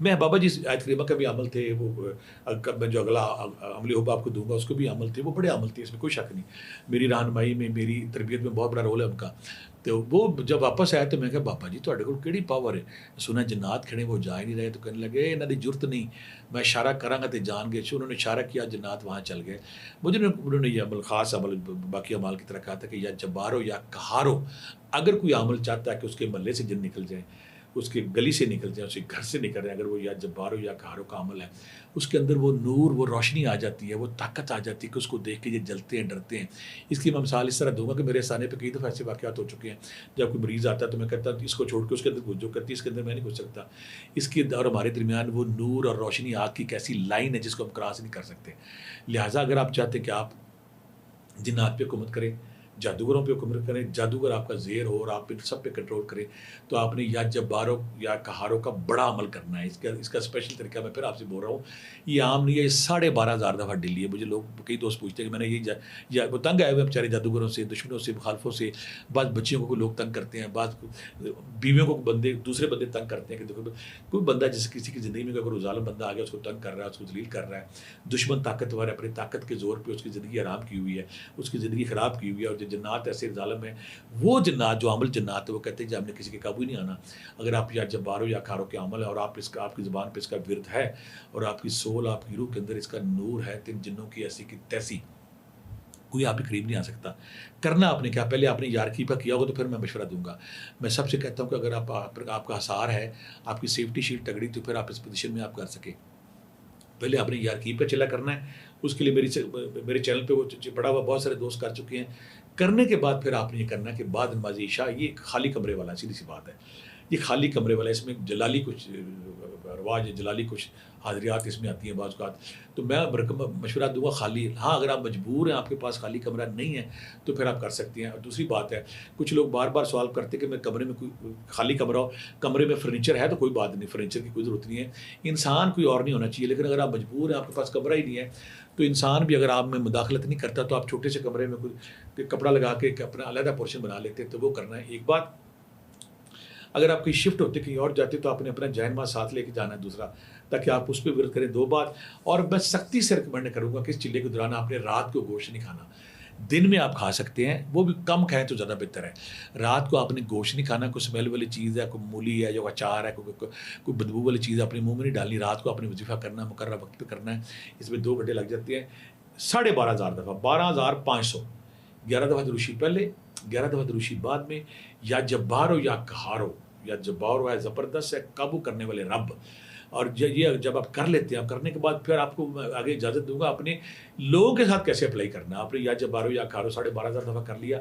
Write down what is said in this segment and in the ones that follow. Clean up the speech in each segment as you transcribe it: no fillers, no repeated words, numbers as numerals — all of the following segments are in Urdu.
میں بابا جی آیت کریمہ کا بھی عمل تھے، وہ میں جو اگلا عملی حب آپ کو دوں گا اس کو بھی عمل تھے، وہ بڑے عمل تھے، اس میں کوئی شک نہیں. میری رہنمائی میں، میری تربیت میں بہت بڑا رول ہے ان کا. تو وہ جب واپس آیا تو میں کہا بابا جی تواڈے کول کیڑی پاور ہے؟ سنا جنات کھڑے وہ جا ہی نہیں رہے. تو کہنے لگے انہاں دی جرت نہیں، میں اشارہ کراں گا تے جان گے. انہوں نے اشارہ کیا، جنات وہاں چل گئے. مجھے انہوں نے یہ عمل، خاص عمل باقی اعمال کی طرح کہا تھا کہ یا جبار ہو یا قہار ہو، اگر کوئی عمل چاہتا ہے کہ اس کے محلے سے جن نکل جائے، اس کے گلی سے نکل جائے، اس کے گھر سے نکل جائے، اگر وہ یا جبار ہو یا قہار ہو کا عمل ہے، اس کے اندر وہ نور، وہ روشنی آ جاتی ہے، وہ طاقت آ جاتی ہے کہ اس کو دیکھ کے یہ جلتے ہیں، ڈرتے ہیں. اس کی میں مثال اس طرح دوں گا کہ میرے سانے پہ کئی دفعہ ایسے واقعات ہو چکے ہیں. جب کوئی مریض آتا ہے تو میں کہتا ہوں اس کو چھوڑ کے اس کے اندر گھس جو کرتی ہے، اس کے اندر میں نہیں گھس سکتا. اس کی اور ہمارے درمیان وہ نور اور روشنی، آگ کی ایک ایسی لائن ہے جس کو ہم کراس نہیں کر سکتے. لہٰذا اگر آپ چاہتے ہیں کہ آپ جنات پہ حکومت کریں، جادوگروں پہ حکومت کریں، جادوگر آپ کا زیر ہو اور آپ پہ سب پہ کنٹرول کریں، تو آپ نے یا جباروں یا قہاروں کا بڑا عمل کرنا ہے. اس کا اسپیشل طریقہ میں پھر آپ سے بول رہا ہوں، یہ عام نہیں ہے. یہ 12,500 دفعہ ڈلی ہے. مجھے لوگ کئی دوست پوچھتے ہیں کہ میں نے یہ وہ تنگ آئے ہوئے بیچارے جادوگروں سے، دشمنوں سے، مخالفوں سے. بعض بچیوں کو لوگ تنگ کرتے ہیں، بعض بیویوں کو دوسرے بندے تنگ کرتے ہیں کہ دیکھو کوئی بندہ جس کسی کی زندگی میں کوئی ظالم بندہ آ گیا، اس کو تنگ کر رہا ہے، اس کو ذلیل کر رہا ہے. دشمن طاقتور ہے، اپنی طاقت کے زور پہ اس کی زندگی حرام کی ہوئی ہے، اس کی زندگی خراب کی ہوئی ہے. اور جو جنات ایسے ظالم ہیں، وہ جنات جو عمل جنات ہے، وہ کہتے ہیں جب ہم نے کسی کے قابو ہی نہیں آنا. اگر آپ یا جبار ہو یا قہار کے عمل ہے اور آپ کی زبان پہ اس کا ورد ہے اور آپ کی سول، آپ کی روح کے اندر اس کا نور ہے، تین جنوں کی ایسی کی تیسی، کوئی آپ کے قریب نہیں آ سکتا. کرنا آپ نے کیا، پہلے آپ نے یارکی پہ کیا ہوگا تو پھر میں مشورہ دوں گا. میں سب سے کہتا ہوں کہ اگر آپ کا حصار ہے، آپ کی سیفٹی شیٹ تگڑی، تو پھر آپ اس پوزیشن میں آپ کر سکیں. پہلے آپ نے یارکی پہ چلا کرنا ہے. اس کے لیے میرے چینل پہ وہ پڑا ہوا بہت سارے دوست کر چکے ہیں. کرنے کے بعد پھر آپ نے یہ کرنا ہے کہ بعد نماز عشاء، یہ خالی کمرے والا، سیدھی سی بات ہے، یہ خالی کمرے والا. اس میں جلالی کچھ رواج ہے، جلالی کچھ حاضریات اس میں آتی ہیں بعض اوقات. تو میں مشورہ دوں گا خالی. ہاں اگر آپ مجبور ہیں، آپ کے پاس خالی کمرہ نہیں ہے، تو پھر آپ کر سکتے ہیں. اور دوسری بات ہے، کچھ لوگ بار بار سوال کرتے کہ میں کمرے میں کوئی خالی کمرہ ہو، کمرے میں فرنیچر ہے تو کوئی بات نہیں، فرنیچر کی کوئی ضرورت نہیں ہے. انسان کوئی اور نہیں ہونا چاہیے. لیکن اگر آپ مجبور ہیں، آپ کے پاس کمرہ ہی نہیں ہے، تو انسان بھی اگر آپ میں مداخلت نہیں کرتا تو آپ چھوٹے سے کمرے میں کوئی کپڑا لگا کے اپنا علیحدہ پورشن بنا لیتے ہیں، تو وہ کرنا ہے. ایک بات، اگر آپ کی شفٹ ہوتے کہیں اور جاتے تو آپ نے اپنا جائن ماز ساتھ لے کے جانا ہے دوسرا، تاکہ آپ اس پہ ورد کریں. 2 بات اور میں سختی سے ریکمینڈ کروں گا کہ اس چلے کے دوران آپ نے رات کو گوشت نہیں کھانا. دن میں آپ کھا سکتے ہیں، وہ بھی کم کھائیں تو زیادہ بہتر ہے. رات کو آپ نے گوشت نہیں کھانا. کوئی اسمیل والی چیز ہے، کوئی مولی ہے، جو اچار ہے، کوئی بدبو والی چیز ہے، اپنے منہ میں نہیں ڈالنی. رات کو آپ نے وظیفہ کرنا ہے، مقررہ وقت پہ کرنا ہے. اس میں 2 گھنٹے لگ جاتے ہیں. 12,500 دفعہ، 12,500، 11 دفعہ دروشی پہلے، 11 دفعہ دروشی بعد میں. یا جبار ہو یا قہار ہو، یا جبار ہو ہے زبردست ہے، قابو کرنے والے رب. اور یہ جب آپ کر لیتے ہیں، آپ کرنے کے بعد پھر آپ کو میں آگے اجازت دوں گا اپنے لوگوں کے ساتھ کیسے اپلائی کرنا ہے. آپ نے یا جبار ہو یا قہار ہو 12,500 دفعہ کر لیا،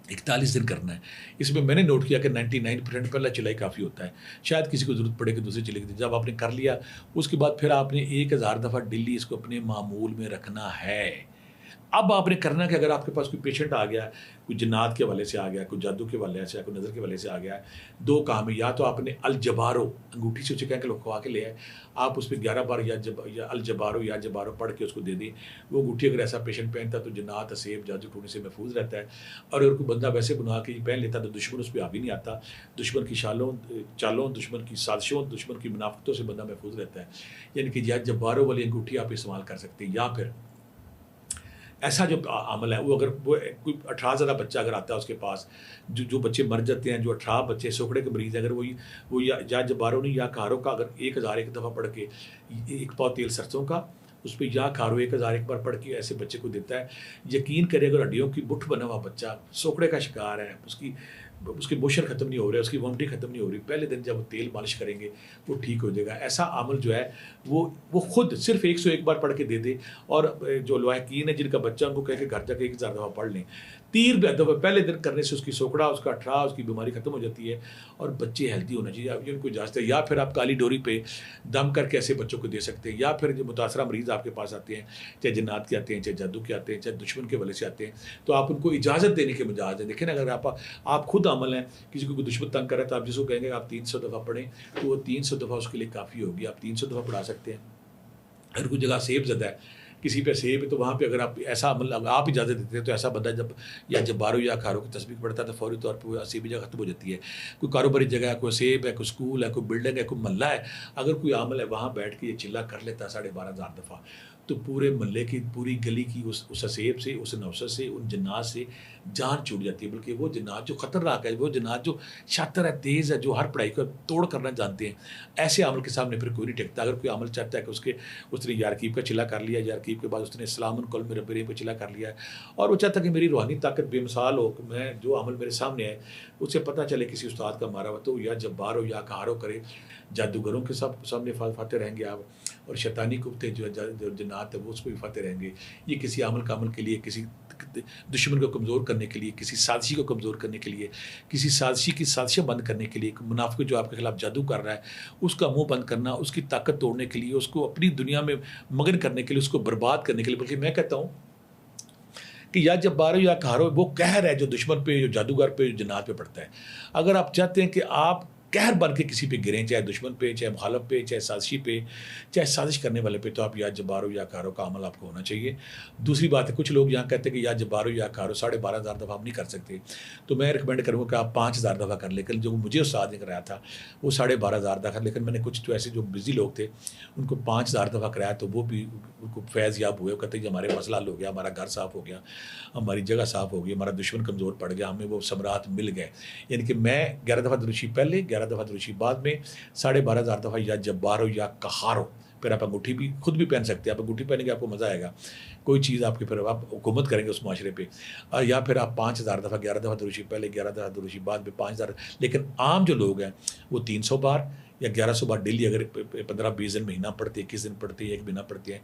41 دن کرنا ہے. اس میں میں نے نوٹ کیا کہ 99% پہلا چلائی کافی ہوتا ہے. شاید کسی کو ضرورت پڑے کہ دوسری چلے گی. جب آپ نے کر لیا، اس کے بعد پھر آپ نے 1,000 دفعہ ڈیلی اس کو اپنے معمول میں رکھنا ہے. اب آپ نے کرنا کہ اگر آپ کے پاس کوئی پیشنٹ آ گیا، کوئی جنات کے حوالے سے آ گیا، کوئی جادو کے حوالے سے، کوئی نظر کے حوالے سے آ گیا ہے، 2 کام ہے. یا تو آپ نے الجبارو انگوٹھی سے اسے کہہ کے لوگ کھوا کے لے آئے، آپ اس پہ 11 بار یا الجبارو یا جبارو پڑھ کے اس کو دے دیں. وہ انگوٹھی اگر ایسا پیشنٹ پہنتا ہے تو جنات، اسیب، جادو ٹونے سے محفوظ رہتا ہے. اور اگر کوئی بندہ ویسے بنا کے پہن لیتا تو دشمن اس پہ آ بھی نہیں آتا. دشمن کی چالوں، دشمن کی سازشوں، دشمن کی منافقتوں سے بندہ محفوظ رہتا ہے. یعنی کہ یا جبارو والی انگوٹھی آپ استعمال کر سکتے ہیں. یا پھر ایسا جو عمل ہے، وہ اگر وہ کوئی 18 زدہ بچہ اگر آتا ہے اس کے پاس، جو بچے مر جاتے ہیں، جو 18 بچے سوکڑے کے مریض ہیں، اگر وہ یا جباروں نہیں یا قہاروں کا اگر 1,000 ایک دفعہ پڑھ کے، 1 پاؤ تیل سرسوں کا اس پہ یا قہارو 1,000 ایک بار پڑھ کے ایسے بچے کو دیتا ہے، یقین کرے اگر ہڈیوں کی بٹھ بنا ہوا بچہ سوکڑے کا شکار ہے، اس کے موشن ختم نہیں ہو رہے، اس کی وامٹنگ ختم نہیں ہو رہی، پہلے دن جب وہ تیل مالش کریں گے وہ ٹھیک ہو جائے گا. ایسا عمل جو ہے وہ خود صرف 101 بار پڑھ کے دے دے. اور جو لواحقین ہیں جن کا بچہ، ان کو کہہ کے گھر جا کے 1,000 دفعہ پڑھ لیں. 30 دفعہ پہلے دن کرنے سے اس کی سوکڑا، اس کا 18، اس کی بیماری ختم ہو جاتی ہے اور بچے ہیلدی ہونا چاہیے. اب ان کو اجازت ہے. یا پھر آپ کالی ڈوری پہ دم کر کے ایسے بچوں کو دے سکتے ہیں. یا پھر جو متاثرہ مریض آپ کے پاس آتے ہیں، چاہے جنات کے آتے ہیں، چاہے جادو کے آتے ہیں، چاہے دشمن کے والے سے آتے ہیں، تو آپ ان کو اجازت دینے کے مجاز ہیں. دیکھیں اگر آپ خود عمل ہیں، کسی کو کوئی دشمن تنگ کر رہا ہے تو آپ جس کو کہیں گے آپ 300 دفعہ پڑھیں، تو وہ 300 دفعہ اس کے لیے کافی ہوگی. آپ 300 دفعہ پڑھا سکتے ہیں. اگر کوئی جگہ سیب زدہ ہے کسی پہ سیب ہے تو وہاں پہ اگر آپ ایسا عمل آپ اجازت دیتے ہیں تو ایسا بندہ جب یا جباروں یا کھاروں کی تسبیح پڑھتا ہے تو فوری طور پہ وہ سیبی جگہ ختم ہو جاتی ہے. کوئی کاروباری جگہ ہے, کوئی سیب ہے, کوئی اسکول ہے, کوئی بلڈنگ ہے, کوئی محلہ ہے, اگر کوئی عامل ہے وہاں بیٹھ کے یہ چلا کر لیتا ہے 12,500 دفعہ, تو پورے محلے کی, پوری گلی کی اس حسیب سے, اس نوست سے, ان جنات سے جان چھوٹ جاتی ہے. بلکہ وہ جنات جو خطرناک ہے, وہ جنات جو شاطر ہے, تیز ہے, جو ہر پڑھائی کو توڑ کرنا جانتے ہیں, ایسے عمل کے سامنے پھر کوئی نہیں ٹکتا. اگر کوئی عمل چاہتا ہے کہ اس نے یارکیب کا چلا کر لیا, یارکیب کے بعد اس نے اسلام القلم رب رحیم کا چلا کر لیا ہے, اور وہ چاہتا ہے کہ میری روحانی طاقت بے مثال ہو, کہ میں جو عمل میرے سامنے ہے اسے پتہ چلے کسی استاد کا مارا ہوا, تو یا جبار ہو یا قہار ہو کرے, جادوگروں کے سامنے فاتح رہیں گے آپ, اور شیطانی کتے جو جنات ہیں وہ اس کو بھی فاتح رہیں گے. یہ کسی عمل کے لیے, کسی دشمن کو کمزور کرنے کے لیے, کسی سازشی کو کمزور کرنے کے لیے, کسی سازشی کی سازشیں بند کرنے کے لیے, منافق جو آپ کے خلاف جادو کر رہا ہے اس کا منہ بند کرنا, اس کی طاقت توڑنے کے لیے, اس کو اپنی دنیا میں مگن کرنے کے لیے, اس کو برباد کرنے کے لیے. بلکہ میں کہتا ہوں کہ یا جبارو یا قہارو, وہ قہر ہے جو دشمن پہ, جو جادوگر پہ, جو جنات پہ پڑتا ہے. اگر آپ چاہتے ہیں کہ آپ قہر بن کے کسی پہ گریں, چاہے دشمن پہ, چاہے مخالف پہ, چاہے سازشی پہ, چاہے سازش کرنے والے پہ, تو آپ یا جبارو یا قہارو کا عمل آپ کو ہونا چاہیے. دوسری بات ہے, کچھ لوگ یہاں کہتے ہیں کہ یا جبارو یا قہارو 12,500 دفعہ آپ نہیں کر سکتے, تو میں ریکمینڈ کروں گا کہ آپ 5,000 دفعہ کر لیں. لیکن جو مجھے استاد نے کرایا تھا وہ 12,500 دفعہ, لیکن میں نے کچھ تو ایسے جو بزی لوگ تھے ان کو 5,000 دفعہ کرایا, تو وہ بھی ان کو فیض یاب ہوئے. وہ کہتے ہیں کہ ہمارے مسئلہ حل ہو گیا, ہمارا گھر صاف ہو گیا, ہماری جگہ صاف ہو گئی, ہمارا دشمن کمزور پڑ گیا, ہمیں وہ ثمرات مل گئے. یعنی کہ میں 11 دفعہ دروشی پہلے, 11 دفعہ دروشی بعد میں, 12,500 دفعہ یا جبارو یا قہارو. پھر آپ انگوٹھی بھی خود بھی پہن سکتے ہیں, آپ انگوٹھی پہنیں گے آپ کو مزہ آئے گا, کوئی چیز آپ کی, پھر آپ حکومت کریں گے اس معاشرے پہ. یا پھر آپ 5,000 دفعہ, 11 دفعہ دروشی پہلے, 11 دفعہ دروشی بعد میں 5,000. لیکن عام جو لوگ ہیں وہ 300 بار یا 1100 بار ڈیلی اگر 15-20 دن مہینہ پڑھتے, 21 دن پڑھتے, 1 مہینہ پڑھتے ہیں,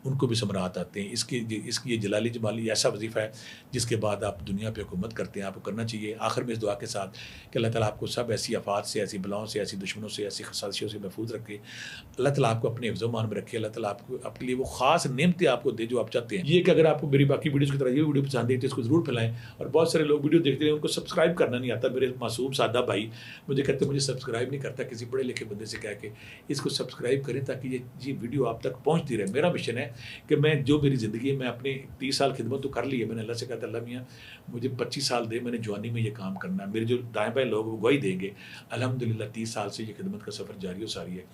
ان کو بھی ثمرات آتے ہیں. اس کی یہ جلالی جمالی ایسا وظیفہ ہے جس کے بعد آپ دنیا پہ حکومت کرتے ہیں. آپ کو کرنا چاہیے. آخر میں اس دعا کے ساتھ کہ اللہ تعالیٰ آپ کو سب ایسی آفات سے, ایسی بلاؤں سے, ایسی دشمنوں سے, ایسی سازشوں سے محفوظ رکھے. اللہ تعالیٰ آپ کو اپنے حفظ و امان میں رکھے. اللہ تعالیٰ آپ کو آپ کے لیے وہ خاص نعمتیں آپ کو دے جو آپ چاہتے ہیں. یہ کہ اگر آپ کو میری باقی ویڈیوز کی طرح یہ ویڈیو پسند ہے تو اس کو ضرور پھیلائیں. اور بہت سارے لوگ ویڈیو دیکھتے ہیں ان کو سبسکرائب کرنا نہیں آتا. میرے معصوم سادہ بھائی مجھے کہتے ہیں مجھے سبسکرائب نہیں کرتا, کسی پڑھے لکھے بندے سے کہہ کے اس کو سبسکرائب کریں تاکہ یہ ویڈیو آپ تک پہنچتی رہے. میرا مشن ہے کہ میں جو میری زندگی میں اپنے 30 سال خدمت تو کر لی ہے, میں نے اللہ سے کہا تھا اللہ میاں مجھے 25 سال دے, میں نے جوانی میں یہ کام کرنا ہے. میرے جو دائیں بائیں لوگ وہ گواہی دیں گے. الحمدللہ 30 سال سے یہ خدمت کا سفر جاری و ساری ہے.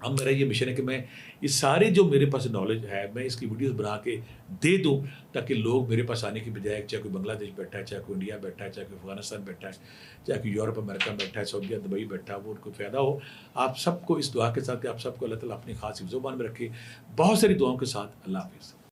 اب میرا یہ مشن ہے کہ میں یہ سارے جو میرے پاس نالج ہے میں اس کی ویڈیوز بنا کے دے دوں تاکہ لوگ میرے پاس آنے کی بجائے, چاہے کوئی بنگلہ دیش بیٹھا ہے, چاہے کوئی انڈیا بیٹھا ہے, چاہے کوئی افغانستان بیٹھا ہے, چاہے کوئی یورپ امریکہ بیٹھا ہے, سعودیہ دبئی بیٹھا ہے, وہ ان کو فائدہ ہو. آپ سب کو اس دعا کے ساتھ کہ آپ سب کو اللہ تعالیٰ اپنی خاص حفظ و امان میں رکھے. بہت ساری دعاؤں کے ساتھ اللہ حافظ.